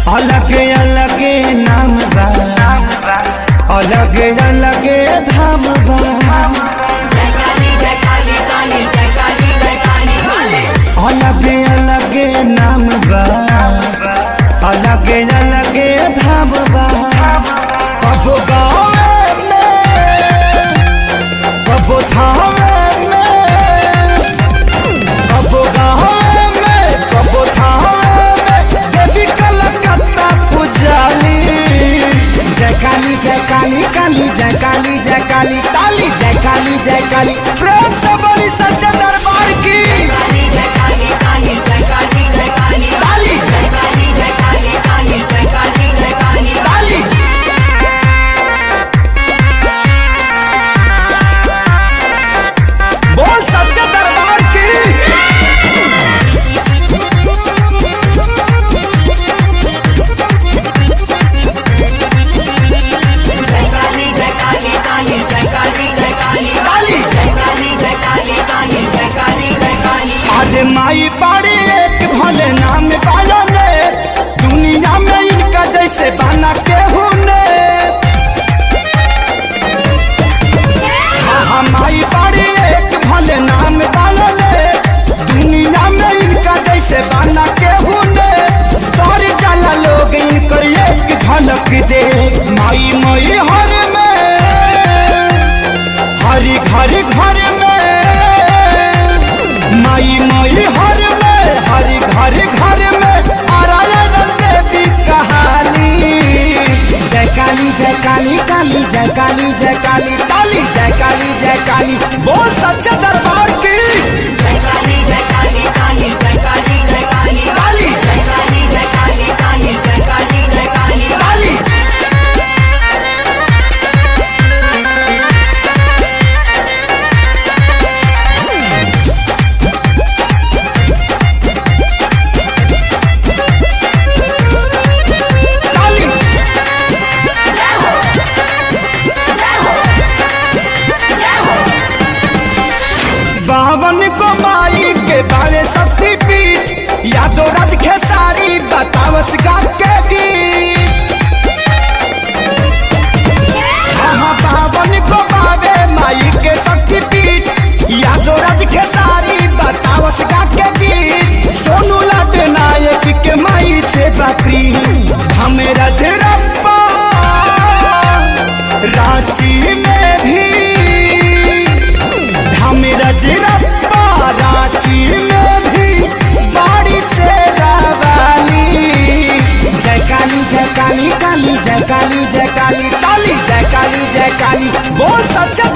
अलग अलग नाम बा, अलग अलग धाम बा। अलग अलग नाम बा, अलग अलग धाम बा। कबो गाँव में, कबो धाम में, कबो गाँव में, कबो धाम में। देवी कलकत्ता पुजाली। जय काली जय काली काली, जय काली जय काली ताली, जय काली जय काली। प्रेम से बोली सच्चे दरबार की। बोल सच्चे दरबार की। आज माई पाड़ी एक भले नाम पाया ने, दुनिया में इनका जैसे बना केहू ने। हाँ माई पाड़ी एक भले नाम पाया ने, दुनिया में इनका जैसे बना केहू ने। तोर जाला लोग इनकर एक झलक दे। माई मई हर में, हरी घर घर में। माई मई हर में, हरी घर घर में। आरायण देवी कहानी। जय काली जय काली काली, जय काली जय काली ताली, जय काली जय काली। बोल सच्चे दरबार की। जय काली जय काली काली, जय काली जय काली ताली, जय काली जय काली काली, जय काली जय काली ताली। बावन को माई के बारे शक्ति पीठ, यादो राज खेसारी बतावस गा के गीत। हाँ बावन को बावे माई के शक्ति पीठ, यादो राज खेसारी बतावस गा के गीत। सोनू लाड नायक के माई से बापरी। हमें रजरप्पा रांची में भी, हमें रजरप्पा रांची में भी बाड़ी से रावाली। जय काली जय काली काली, जय काली जय काली ताली, जय काली जय काली। बोल सच्चा